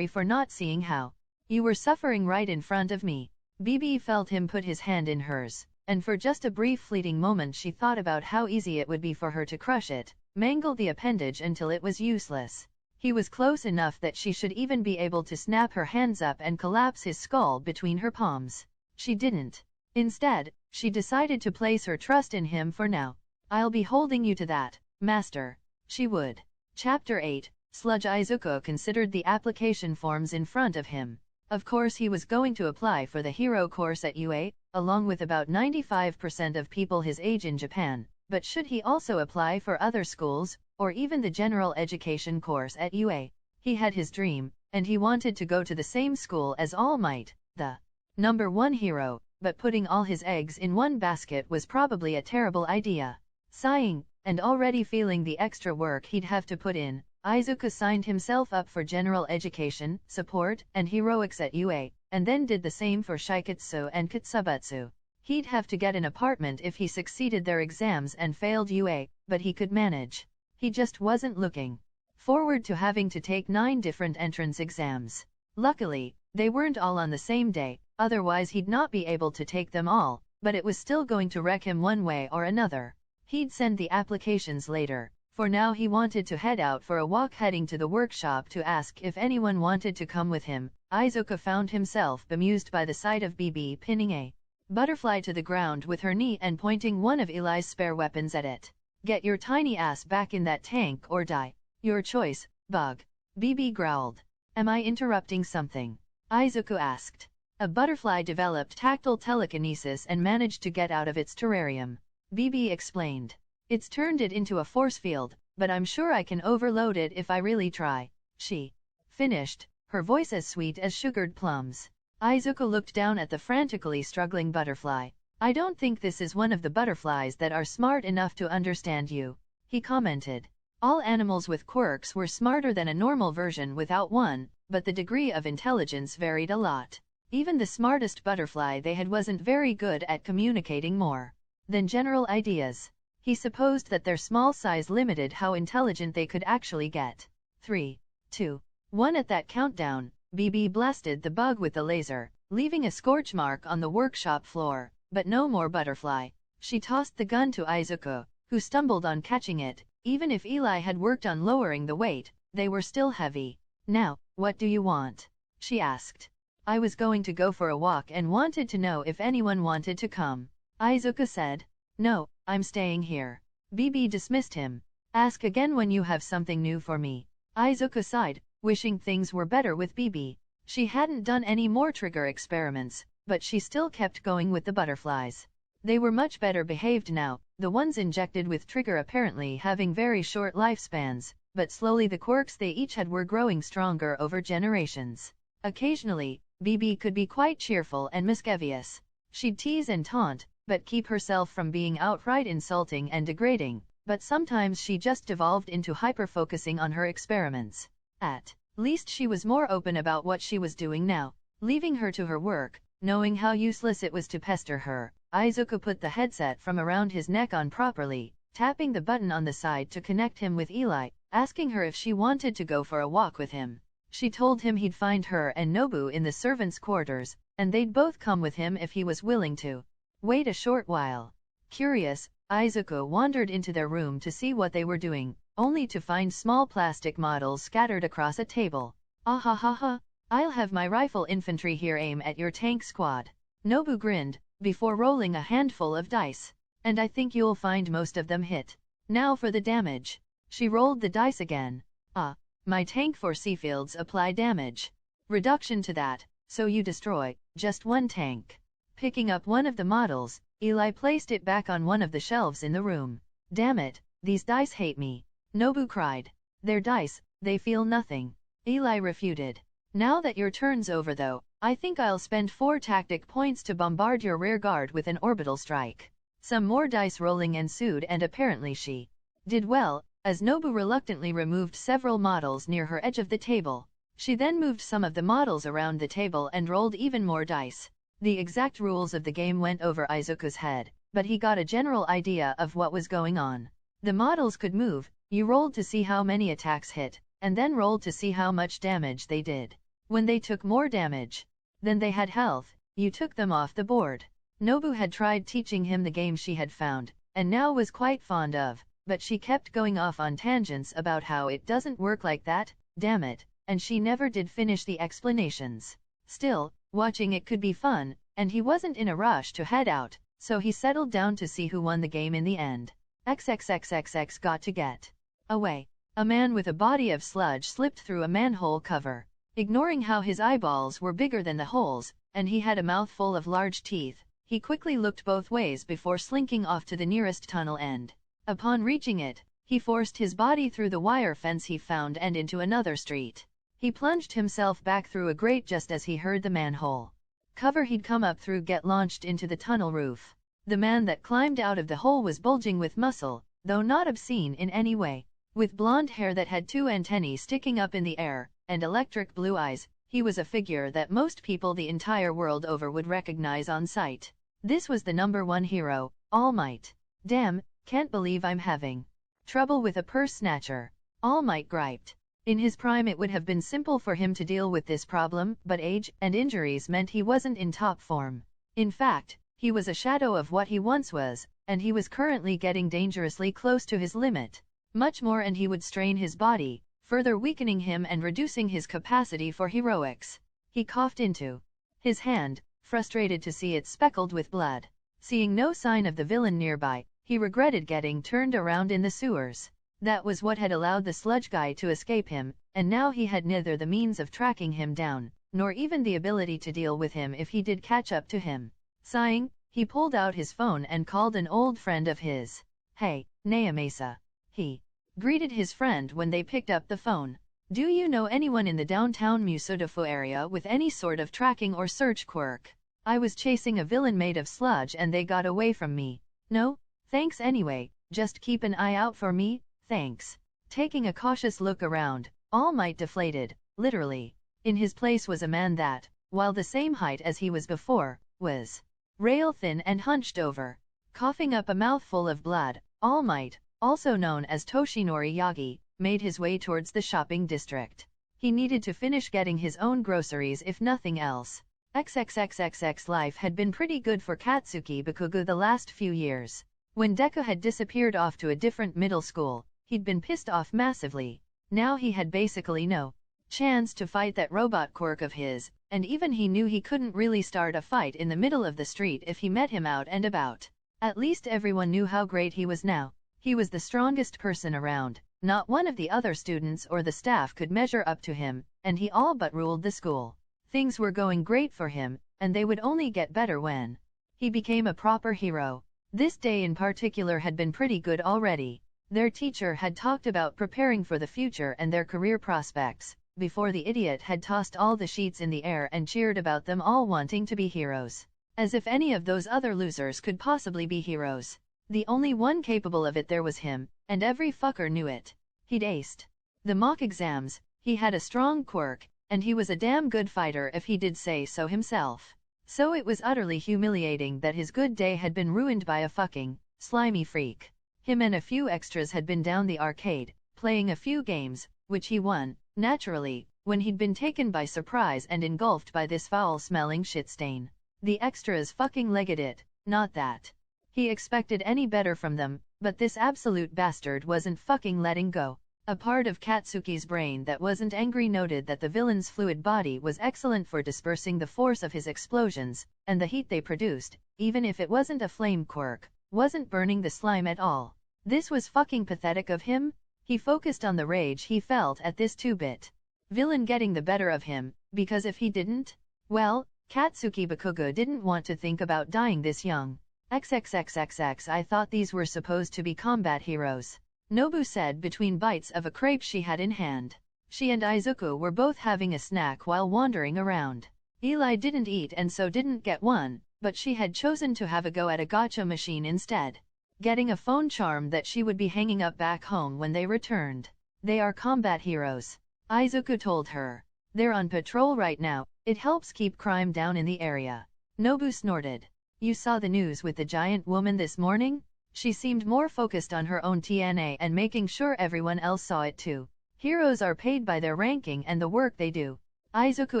Speaker 1: for not seeing how you were suffering right in front of me." Bibi felt him put his hand in hers, and for just a brief fleeting moment she thought about how easy it would be for her to crush it, mangle the appendage until it was useless. He was close enough that she should even be able to snap her hands up and collapse his skull between her palms. She didn't. Instead, she decided to place her trust in him for now. "I'll be holding you to that, Master." She would. Chapter 8, Sludge. Izuku considered the application forms in front of him. Of course he was going to apply for the hero course at UA, along with about 95% of people his age in Japan, but should he also apply for other schools, or even the general education course at UA? He had his dream, and he wanted to go to the same school as All Might, the #1 hero, but putting all his eggs in one basket was probably a terrible idea. Sighing, and already feeling the extra work he'd have to put in, Izuku signed himself up for general education, support, and heroics at UA, and then did the same for Shiketsu and Kitsubutsu. He'd have to get an apartment if he succeeded their exams and failed UA, but he could manage. He just wasn't looking forward to having to take 9 different entrance exams. Luckily, they weren't all on the same day, otherwise he'd not be able to take them all, but it was still going to wreck him one way or another. He'd send the applications later. For now he wanted to head out for a walk, heading to the workshop to ask if anyone wanted to come with him. Izuku found himself bemused by the sight of Bibi pinning a butterfly to the ground with her knee and pointing one of Eli's spare weapons at it. "Get your tiny ass back in that tank or die. Your choice, bug," Bibi growled. "Am I interrupting something?" Izuku asked. A butterfly developed tactile telekinesis and managed to get out of its terrarium. Bibi explained. "It's turned it into a force field, but I'm sure I can overload it if I really try," she finished, her voice as sweet as sugared plums. Izuku looked down at the frantically struggling butterfly. "I don't think this is one of the butterflies that are smart enough to understand you," he commented. All animals with quirks were smarter than a normal version without one, but the degree of intelligence varied a lot. Even the smartest butterfly they had wasn't very good at communicating more than general ideas. He supposed that their small size limited how intelligent they could actually get. 3, 2, 1. At that countdown, Bibi blasted the bug with the laser, leaving a scorch mark on the workshop floor, but no more butterfly. She tossed the gun to Izuku, who stumbled on catching it. Even if Eli had worked on lowering the weight, they were still heavy. "Now, what do you want?" she asked. "I was going to go for a walk and wanted to know if anyone wanted to come," Izuku said. "No, I'm staying here." Bibi dismissed him. "Ask again when you have something new for me." Izuku sighed, wishing things were better with Bibi. She hadn't done any more trigger experiments, but she still kept going with the butterflies. They were much better behaved now, the ones injected with trigger apparently having very short lifespans, but slowly the quirks they each had were growing stronger over generations. Occasionally, Bibi could be quite cheerful and mischievous. She'd tease and taunt, but keep herself from being outright insulting and degrading. but sometimes she just devolved into hyper-focusing on her experiments. At least she was more open about what she was doing now, leaving her to her work, knowing how useless it was to pester her. Izuku put the headset from around his neck on properly, tapping the button on the side to connect him with Eli, asking her if she wanted to go for a walk with him. She told him he'd find her and Nobu in the servants' quarters, and they'd both come with him if he was willing to wait a short while. Curious, Izuku wandered into their room to see what they were doing, only to find small plastic models scattered across a table. "Ah ha ha ha, I'll have my rifle infantry here aim at your tank squad." Nobu grinned, before rolling a handful of dice. "And I think you'll find most of them hit. Now for the damage." She rolled the dice again. "Ah, my tank for Seafields apply damage reduction to that, so you destroy just one tank." Picking up one of the models, Eli placed it back on one of the shelves in the room. "Damn it, these dice hate me," Nobu cried. "They're dice, they feel nothing," Eli refuted. "Now that your turn's over though, I think I'll spend 4 tactic points to bombard your rear guard with an orbital strike." Some more dice rolling ensued and apparently she did well, as Nobu reluctantly removed several models near her edge of the table. She then moved some of the models around the table and rolled even more dice. The exact rules of the game went over Izuku's head, but he got a general idea of what was going on. The models could move, you rolled to see how many attacks hit, and then rolled to see how much damage they did. When they took more damage than they had health, you took them off the board. Nobu had tried teaching him the game she had found, and now was quite fond of, but she kept going off on tangents about how it doesn't work like that, damn it, and she never did finish the explanations. Still, watching it could be fun, and he wasn't in a rush to head out, so he settled down to see who won the game in the end. XXXXX got to get away. A man with a body of sludge slipped through a manhole cover. Ignoring how his eyeballs were bigger than the holes, and he had a mouthful of large teeth, he quickly looked both ways before slinking off to the nearest tunnel end. Upon reaching it, he forced his body through the wire fence he found and into another street. He plunged himself back through a grate just as he heard the manhole cover he'd come up through get launched into the tunnel roof. The man that climbed out of the hole was bulging with muscle, though not obscene in any way. With blonde hair that had 2 antennae sticking up in the air, and electric blue eyes, he was a figure that most people the entire world over would recognize on sight. This was the #1 hero, All Might. "Damn, can't believe I'm having trouble with a purse snatcher," All Might griped. In his prime it would have been simple for him to deal with this problem, but age and injuries meant he wasn't in top form. In fact, he was a shadow of what he once was, and he was currently getting dangerously close to his limit. Much more and he would strain his body, further weakening him and reducing his capacity for heroics. He coughed into his hand, frustrated to see it speckled with blood. Seeing no sign of the villain nearby, he regretted getting turned around in the sewers. That was what had allowed the sludge guy to escape him, and now he had neither the means of tracking him down, nor even the ability to deal with him if he did catch up to him. Sighing, he pulled out his phone and called an old friend of his. "Hey, Naomasa," he greeted his friend when they picked up the phone. "Do you know anyone in the downtown Musudafu area with any sort of tracking or search quirk? I was chasing a villain made of sludge and they got away from me." "No, thanks anyway, just keep an eye out for me, thanks." Taking a cautious look around, All Might deflated, literally. In his place was a man that, while the same height as he was before, was rail thin and hunched over. Coughing up a mouthful of blood, All Might, also known as Toshinori Yagi, made his way towards the shopping district. He needed to finish getting his own groceries if nothing else. XXXXX life had been pretty good for Katsuki Bakugo the last few years. When DEKU had disappeared off to a different middle school, he'd been pissed off massively. Now he had basically no chance to fight that robot quirk of his, and even he knew he couldn't really start a fight in the middle of the street if he met him out and about. At least everyone knew how great he was now. He was the strongest person around, not one of the other students or the staff could measure up to him, and he all but ruled the school. Things were going great for him, and they would only get better when he became a proper hero. This day in particular had been pretty good already. Their teacher had talked about preparing for the future and their career prospects, before the idiot had tossed all the sheets in the air and cheered about them all wanting to be heroes. As if any of those other losers could possibly be heroes. The only one capable of it there was him, and every fucker knew it. He'd aced the mock exams, he had a strong quirk, and he was a damn good fighter if he did say so himself. So it was utterly humiliating that his good day had been ruined by a fucking slimy freak. Him and a few extras had been down the arcade, playing a few games, which he won, naturally, when he'd been taken by surprise and engulfed by this foul-smelling shit stain. The extras fucking legged it, not that he expected any better from them, but this absolute bastard wasn't fucking letting go. A part of Katsuki's brain that wasn't angry noted that the villain's fluid body was excellent for dispersing the force of his explosions, and the heat they produced, even if it wasn't a flame quirk, wasn't burning the slime at all. This was fucking pathetic of him. He focused on the rage he felt at this 2-bit villain getting the better of him, because if he didn't, well, Katsuki Bakugo didn't want to think about dying this young. XXXXX, I thought these were supposed to be combat heroes, Nobu said between bites of a crepe she had in hand. She and Izuku were both having a snack while wandering around. Eli didn't eat and so didn't get one, but she had chosen to have a go at a gacha machine instead, getting a phone charm that she would be hanging up back home when they returned. They are combat heroes, Izuku told her. They're on patrol right now, it helps keep crime down in the area. Nobu snorted. You saw the news with the giant woman this morning? She seemed more focused on her own TNA and making sure everyone else saw it too. Heroes are paid by their ranking and the work they do, Izuku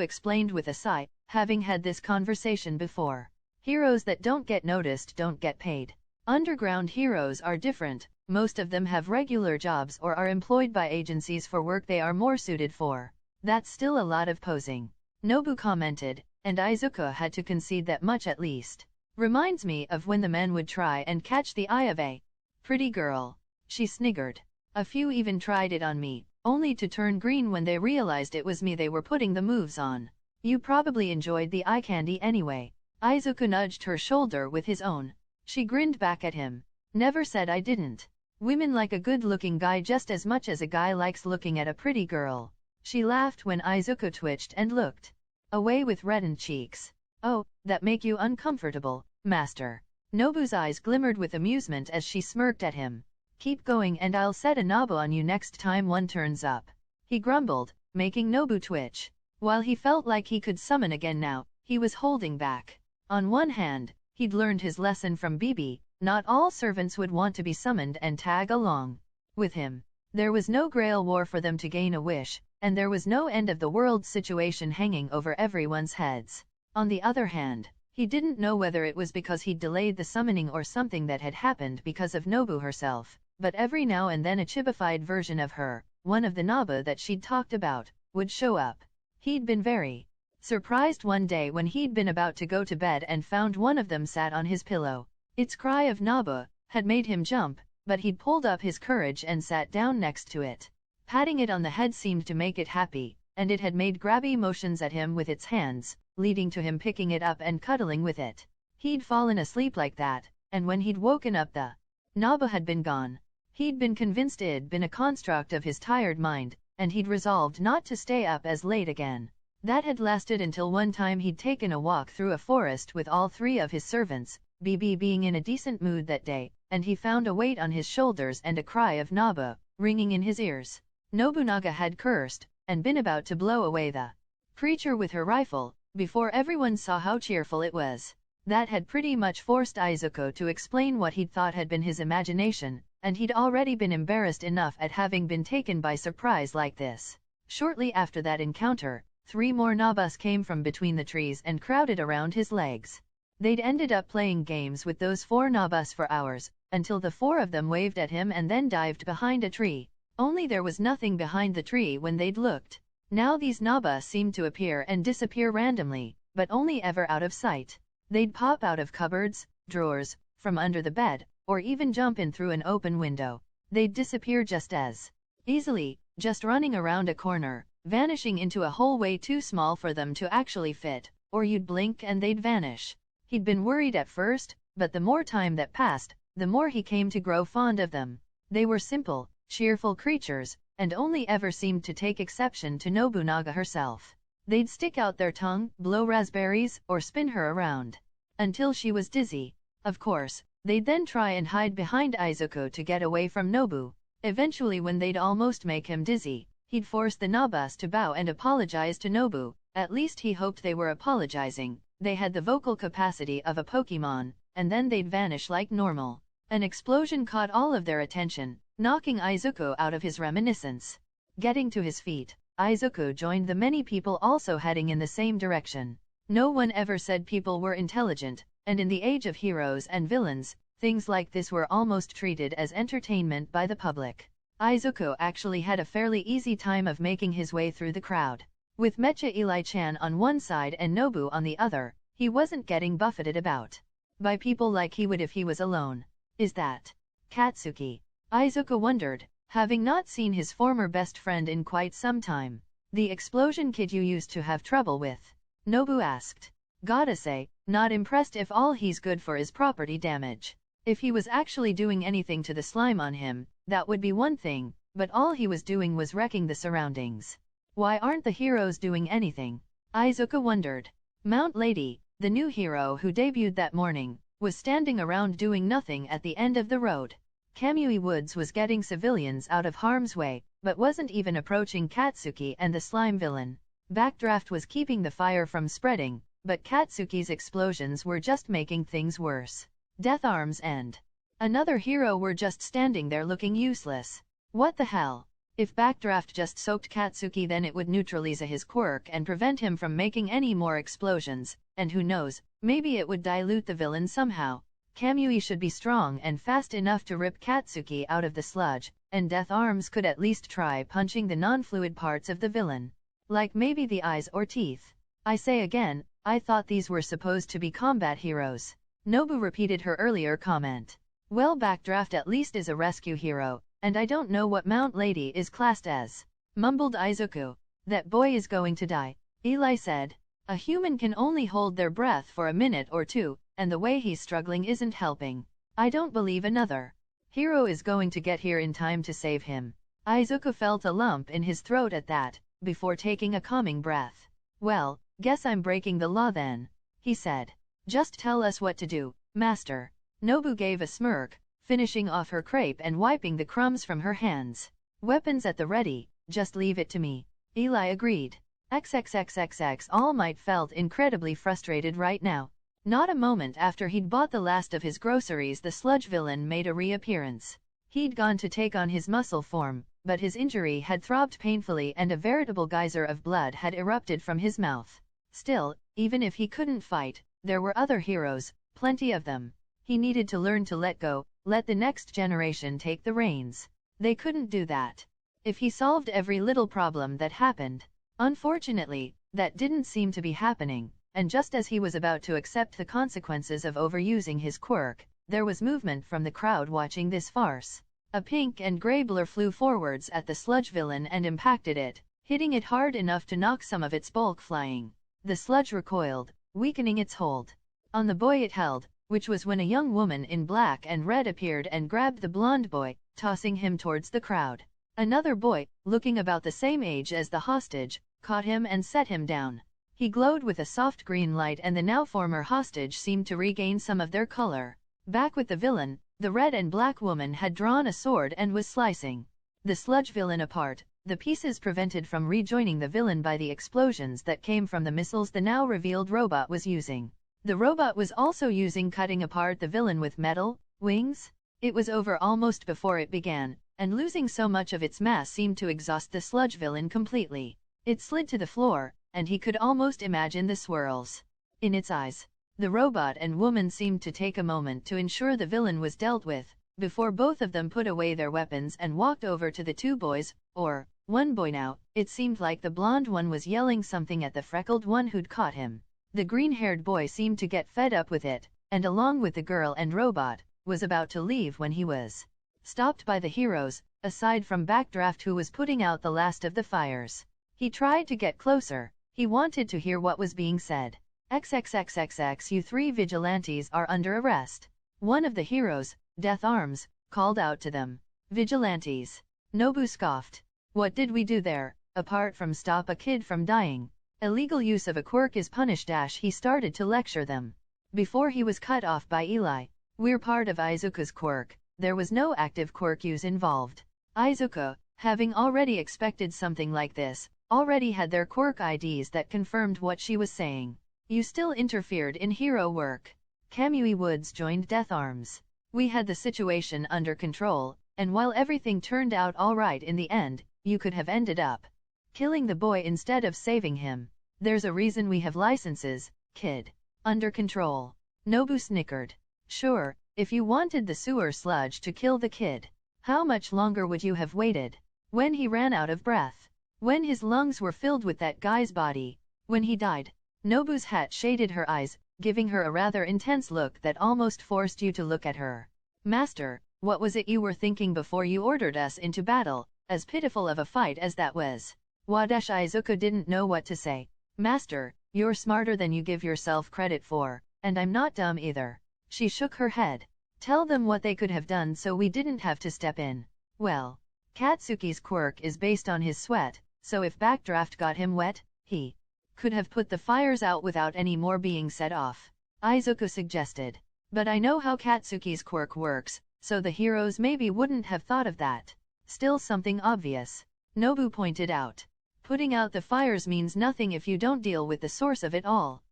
Speaker 1: explained with a sigh, having had this conversation before. Heroes that don't get noticed don't get paid. Underground heroes are different, most of them have regular jobs or are employed by agencies for work they are more suited for. That's still a lot of posing, Nobu commented, and Izuku had to concede that much at least. Reminds me of when the men would try and catch the eye of a pretty girl. She sniggered. A few even tried it on me, only to turn green when they realized it was me they were putting the moves on. You probably enjoyed the eye candy anyway. Izuku nudged her shoulder with his own. She grinned back at him. Never said I didn't. Women like a good-looking guy just as much as a guy likes looking at a pretty girl. She laughed when Izuku twitched and looked away with reddened cheeks. Oh, that make you uncomfortable, master. Nobu's eyes glimmered with amusement as she smirked at him. Keep going and I'll set a Nobu on you next time one turns up, he grumbled, making Nobu twitch. While he felt like he could summon again now, he was holding back. On one hand, he'd learned his lesson from Bibi, not all servants would want to be summoned and tag along with him. There was no Grail War for them to gain a wish, and there was no end of the world situation hanging over everyone's heads. On the other hand, he didn't know whether it was because he'd delayed the summoning or something that had happened because of Nobu herself, but every now and then a chibified version of her, one of the Nobu that she'd talked about, would show up. He'd been very surprised one day when he'd been about to go to bed and found one of them sat on his pillow. Its cry of Nobu had made him jump, but he'd pulled up his courage and sat down next to it. Patting it on the head seemed to make it happy, and it had made grabby motions at him with its hands, leading to him picking it up and cuddling with it. He'd fallen asleep like that, and when he'd woken up the Nobu had been gone. He'd been convinced it'd been a construct of his tired mind, and he'd resolved not to stay up as late again. That had lasted until one time he'd taken a walk through a forest with all three of his servants, Bibi being in a decent mood that day, and he found a weight on his shoulders and a cry of Nobu ringing in his ears. Nobunaga had cursed, and been about to blow away the creature with her rifle, before everyone saw how cheerful it was. That had pretty much forced Izuku to explain what he'd thought had been his imagination, and he'd already been embarrassed enough at having been taken by surprise like this. Shortly after that encounter, 3 more Nobus came from between the trees and crowded around his legs. They'd ended up playing games with those 4 Nobus for hours, until the 4 of them waved at him and then dived behind a tree. Only there was nothing behind the tree when they'd looked. Now these Nobus seemed to appear and disappear randomly, but only ever out of sight. They'd pop out of cupboards, drawers, from under the bed, or even jump in through an open window. They'd disappear just as easily, just running around a corner, vanishing into a hole way too small for them to actually fit, or you'd blink and they'd vanish. He'd been worried at first, but the more time that passed, the more he came to grow fond of them. They were simple, cheerful creatures, and only ever seemed to take exception to Nobunaga herself. They'd stick out their tongue, blow raspberries, or spin her around until she was dizzy. Of course, They'd then try and hide behind Izuku to get away from Nobu. Eventually, when they'd almost make him dizzy, he'd force the Nabas to bow and apologize to Nobu. At least he hoped they were apologizing. They had the vocal capacity of a Pokemon, and then they'd vanish like normal. An explosion caught all of their attention, knocking Izuku out of his reminiscence. Getting to his feet, Izuku joined the many people also heading in the same direction. No one ever said people were intelligent, and in the age of heroes and villains, things like this were almost treated as entertainment by the public. Izuku actually had a fairly easy time of making his way through the crowd. With Mecha Eli-chan on one side and Nobu on the other, he wasn't getting buffeted about by people like he would if he was alone. Is that Katsuki? Izuku wondered, having not seen his former best friend in quite some time. The explosion kid you used to have trouble with? Nobu asked. Gotta say, not impressed if all he's good for is property damage. If he was actually doing anything to the slime on him, that would be one thing, but all he was doing was wrecking the surroundings. Why aren't the heroes doing anything? Izuku wondered. Mount Lady, the new hero who debuted that morning, was standing around doing nothing at the end of the road. Kamui Woods was getting civilians out of harm's way, but wasn't even approaching Katsuki and the slime villain. Backdraft was keeping the fire from spreading, but Katsuki's explosions were just making things worse. Death Arms and another hero were just standing there looking useless. What the hell? If Backdraft just soaked Katsuki, then it would neutralize his quirk and prevent him from making any more explosions, and who knows, maybe it would dilute the villain somehow. Kamui should be strong and fast enough to rip Katsuki out of the sludge, and Death Arms could at least try punching the non-fluid parts of the villain. Like maybe the eyes or teeth. I say again, I thought these were supposed to be combat heroes. Nobu repeated her earlier comment. Well, Backdraft at least is a rescue hero, and I don't know what Mount Lady is classed as. Mumbled Izuku. That boy is going to die. Eli said. A human can only hold their breath for a minute or two, and the way he's struggling isn't helping. I don't believe another hero is going to get here in time to save him. Izuku felt a lump in his throat at that, before taking a calming breath. Well, guess I'm breaking the law then, he said. Just tell us what to do, master. Nobu gave a smirk, finishing off her crepe and wiping the crumbs from her hands. Weapons at the ready, just leave it to me. Eli agreed. XXXXX. All Might felt incredibly frustrated right now. Not a moment after he'd bought the last of his groceries, the sludge villain made a reappearance. He'd gone to take on his muscle form, but his injury had throbbed painfully and a veritable geyser of blood had erupted from his mouth. Still, even if he couldn't fight, there were other heroes, plenty of them. He needed to learn to let go, let the next generation take the reins. They couldn't do that if he solved every little problem that happened. Unfortunately, that didn't seem to be happening, and just as he was about to accept the consequences of overusing his quirk, there was movement from the crowd watching this farce. A pink and gray blur flew forwards at the sludge villain and impacted it, hitting it hard enough to knock some of its bulk flying. The sludge recoiled, weakening its hold on the boy it held, which was when a young woman in black and red appeared and grabbed the blonde boy, tossing him towards the crowd. Another boy, looking about the same age as the hostage, caught him and set him down. He glowed with a soft green light and the now former hostage seemed to regain some of their color. Back with the villain, the red and black woman had drawn a sword and was slicing the sludge villain apart, the pieces prevented from rejoining the villain by the explosions that came from the missiles the now revealed robot was using. The robot was also using cutting apart the villain with metal wings. It was over almost before it began, and losing so much of its mass seemed to exhaust the sludge villain completely. It slid to the floor, and he could almost imagine the swirls in its eyes. The robot and woman seemed to take a moment to ensure the villain was dealt with, before both of them put away their weapons and walked over to the two boys, or one boy now. It seemed like the blonde one was yelling something at the freckled one who'd caught him. The green-haired boy seemed to get fed up with it, and along with the girl and robot, was about to leave when he was stopped by the heroes, aside from Backdraft who was putting out the last of the fires. He tried to get closer. He wanted to hear what was being said. XXXXX. You three vigilantes are under arrest. One of the heroes, Death Arms, called out to them. Vigilantes. Nobu scoffed. What did we do there, apart from stop a kid from dying? Illegal use of a quirk is punished. He started to lecture them. Before he was cut off by Eli. We're part of Izuku's quirk. There was no active quirk use involved. Izuku, having already expected something like this, already had their quirk IDs that confirmed what she was saying. You still interfered in hero work. Kamui Woods joined Death Arms. We had the situation under control, and while everything turned out alright in the end, you could have ended up killing the boy instead of saving him. There's a reason we have licenses, kid. Under control. Nobu snickered. Sure, if you wanted the sewer sludge to kill the kid. How much longer would you have waited? When he ran out of breath. When his lungs were filled with that guy's body. When he died. Nobu's hat shaded her eyes, giving her a rather intense look that almost forced you to look at her. Master, what was it you were thinking before you ordered us into battle, as pitiful of a fight as that was? Wadashi Izuku didn't know what to say. Master, you're smarter than you give yourself credit for, and I'm not dumb either. She shook her head. Tell them what they could have done so we didn't have to step in. Well, Katsuki's quirk is based on his sweat, so if backdraft got him wet, he could have put the fires out without any more being set off. Izuku suggested. But I know how Katsuki's quirk works, so the heroes maybe wouldn't have thought of that. Still something obvious. Nobu pointed out. Putting out the fires means nothing if you don't deal with the source of it all.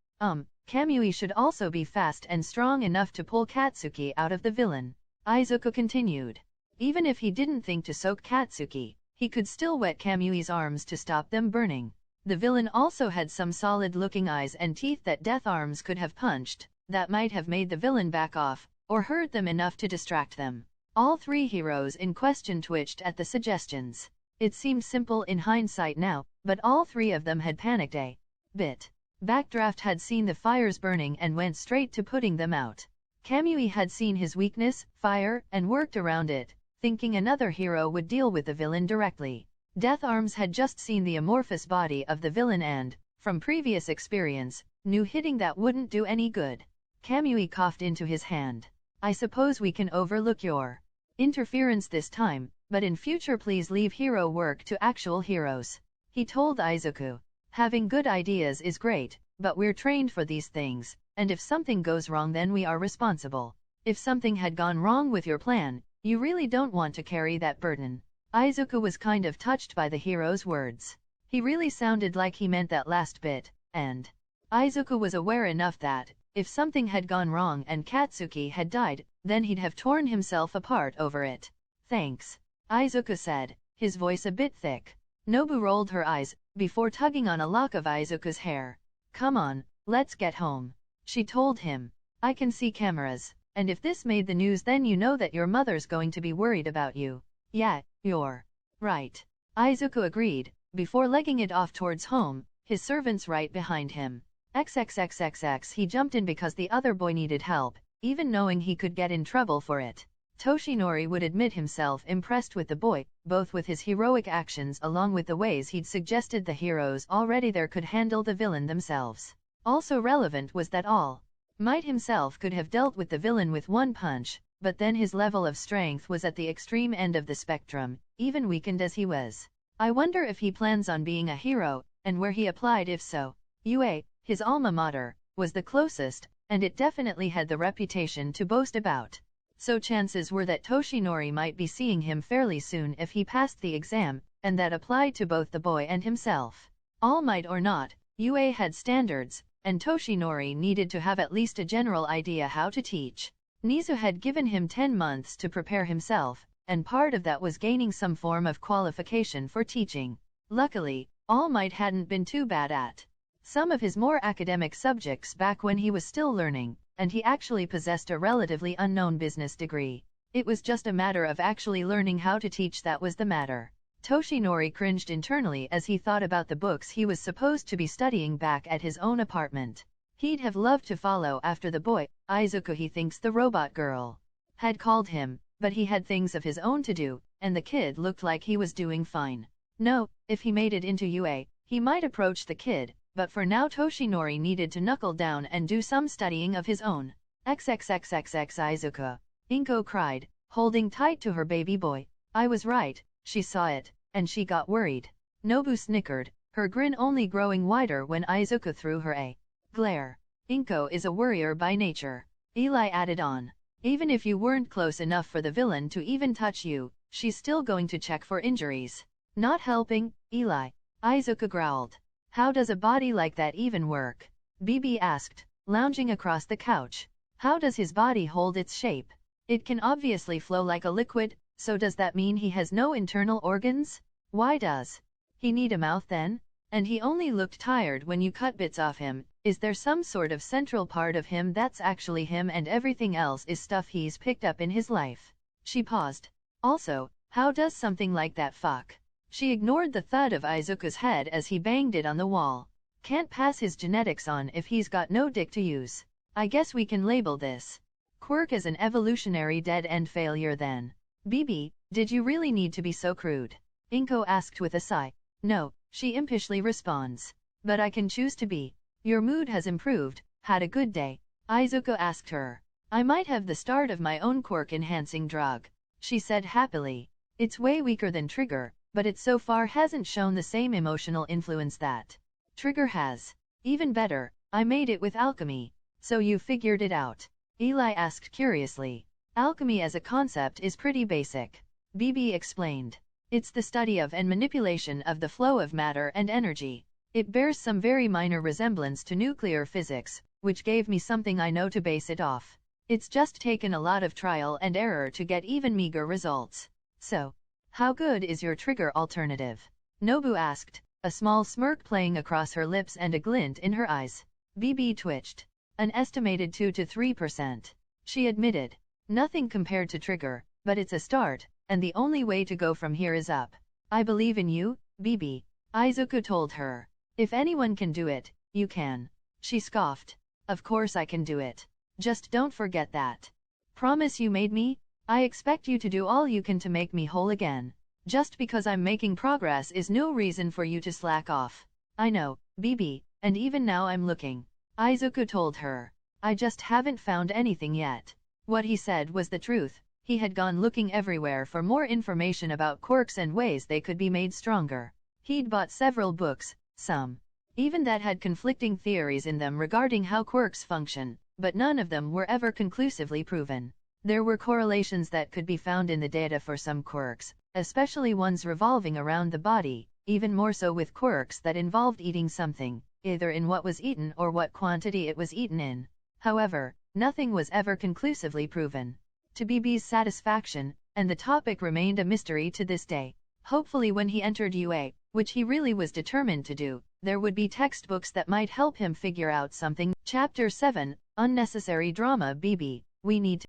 Speaker 1: Kamui should also be fast and strong enough to pull Katsuki out of the villain. Izuku continued. Even if he didn't think to soak Katsuki, he could still wet Kamui's arms to stop them burning. The villain also had some solid-looking eyes and teeth that Death Arms could have punched, that might have made the villain back off, or hurt them enough to distract them. All three heroes in question twitched at the suggestions. It seemed simple in hindsight now, but all three of them had panicked a bit. Backdraft had seen the fires burning and went straight to putting them out. Kamui had seen his weakness, fire, and worked around it, thinking another hero would deal with the villain directly. Death Arms had just seen the amorphous body of the villain and, from previous experience, knew hitting that wouldn't do any good. Kamui coughed into his hand. I suppose we can overlook your interference this time, but in future please leave hero work to actual heroes. He told Izuku. Having good ideas is great, but we're trained for these things, and if something goes wrong then we are responsible. If something had gone wrong with your plan, you really don't want to carry that burden. Izuku was kind of touched by the hero's words. He really sounded like he meant that last bit, and Izuku was aware enough that, if something had gone wrong and Katsuki had died, then he'd have torn himself apart over it. Thanks, Izuku said, his voice a bit thick. Nobu rolled her eyes, before tugging on a lock of Izuku's hair. Come on, let's get home. She told him. I can see cameras, and if this made the news then you know that your mother's going to be worried about you. Yeah, you're right. Izuku agreed, before legging it off towards home, his servants right behind him. XXXXX he jumped in because the other boy needed help, even knowing he could get in trouble for it. Toshinori would admit himself impressed with the boy, both with his heroic actions along with the ways he'd suggested the heroes already there could handle the villain themselves. Also relevant was that All Might himself could have dealt with the villain with one punch, but then his level of strength was at the extreme end of the spectrum, even weakened as he was. I wonder if he plans on being a hero, and where he applied if so. UA, his alma mater, was the closest, and it definitely had the reputation to boast about. So chances were that Toshinori might be seeing him fairly soon if he passed the exam, and that applied to both the boy and himself. All Might or not, UA had standards, and Toshinori needed to have at least a general idea how to teach. Nizu had given him 10 months to prepare himself, and part of that was gaining some form of qualification for teaching. Luckily, All Might hadn't been too bad at some of his more academic subjects back when he was still learning, and he actually possessed a relatively unknown business degree. It was just a matter of actually learning how to teach that was the matter. Toshinori cringed internally as he thought about the books he was supposed to be studying back at his own apartment. He'd have loved to follow after the boy, Izuku he thinks the robot girl, had called him, but he had things of his own to do, and the kid looked like he was doing fine. No, if he made it into UA, he might approach the kid, but for now Toshinori needed to knuckle down and do some studying of his own. XXXXX Izuku, Inko cried, holding tight to her baby boy. I was right, she saw it, and she got worried. Nobu snickered, her grin only growing wider when Izuku threw her a glare. Inko is a worrier by nature. Eli added on. Even if you weren't close enough for the villain to even touch you, she's still going to check for injuries. Not helping, Eli. Izuku growled. How does a body like that even work? Bibi asked, lounging across the couch. How does his body hold its shape? It can obviously flow like a liquid, so does that mean he has no internal organs? Why does he need a mouth then? And he only looked tired when you cut bits off him. Is there some sort of central part of him that's actually him and everything else is stuff he's picked up in his life? She paused. Also, how does something like that fuck? She ignored the thud of Izuku's head as he banged it on the wall. Can't pass his genetics on if he's got no dick to use. I guess we can label this quirk as an evolutionary dead-end failure then. Bibi, did you really need to be so crude? Inko asked with a sigh. No, she impishly responds. But I can choose to be. Your mood has improved, had a good day? Izuku asked her. I might have the start of my own quirk-enhancing drug, she said happily. It's way weaker than Trigger, but it so far hasn't shown the same emotional influence that Trigger has. Even better, I made it with alchemy. So you figured it out? Eli asked curiously. Alchemy as a concept is pretty basic. Bibi explained. It's the study of and manipulation of the flow of matter and energy. It bears some very minor resemblance to nuclear physics, which gave me something I know to base it off. It's just taken a lot of trial and error to get even meager results. So, how good is your Trigger alternative? Nobu asked, a small smirk playing across her lips and a glint in her eyes. Bibi twitched. An estimated 2 to 3%. She admitted. Nothing compared to Trigger, but it's a start, and the only way to go from here is up. I believe in you, Bibi. Izuku told her. If anyone can do it, you can. She scoffed. Of course I can do it. Just don't forget that. Promise you made me? I expect you to do all you can to make me whole again. Just because I'm making progress is no reason for you to slack off. I know, Bibi, and even now I'm looking. Izuku told her. I just haven't found anything yet. What he said was the truth. He had gone looking everywhere for more information about quirks and ways they could be made stronger. He'd bought several books, some even that had conflicting theories in them regarding how quirks function, but none of them were ever conclusively proven. There were correlations that could be found in the data for some quirks, especially ones revolving around the body, even more so with quirks that involved eating something, either in what was eaten or what quantity it was eaten in. However, nothing was ever conclusively proven. To Bibi's satisfaction, and the topic remained a mystery to this day. Hopefully when he entered UA, which he really was determined to do, there would be textbooks that might help him figure out something. Chapter 7, Unnecessary Drama. Bibi, we need to.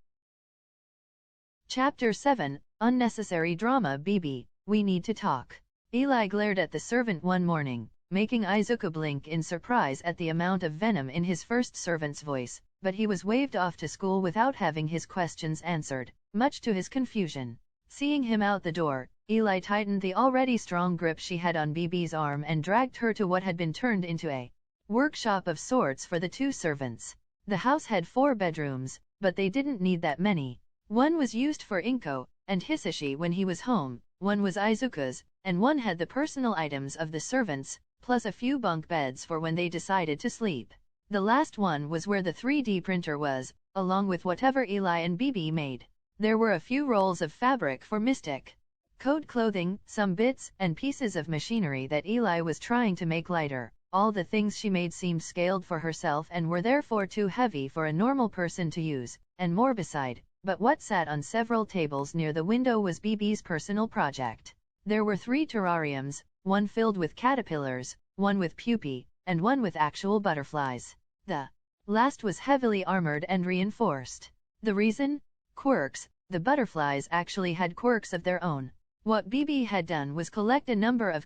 Speaker 1: Chapter 7, Unnecessary Drama. Bibi, we need to talk. Eli glared at the servant one morning, making Izuku blink in surprise at the amount of venom in his first servant's voice, but he was waved off to school without having his questions answered, much to his confusion. Seeing him out the door, Eli tightened the already strong grip she had on Bibi's arm and dragged her to what had been turned into a workshop of sorts for the two servants. The house had 4 bedrooms, but they didn't need that many. One was used for Inko and Hisashi when he was home, one was Izuku's, and one had the personal items of the servants, plus a few bunk beds for when they decided to sleep. The last one was where the 3D printer was, along with whatever Eli and Bibi made. There were a few rolls of fabric for Mystic Code clothing, some bits and pieces of machinery that Eli was trying to make lighter. All the things she made seemed scaled for herself and were therefore too heavy for a normal person to use, and more beside. But what sat on several tables near the window was Bibi's personal project. There were 3 terrariums, one filled with caterpillars, one with pupae, and one with actual butterflies. The last was heavily armored and reinforced. The reason? Quirks. The butterflies actually had quirks of their own. What Bibi had done was collect a number of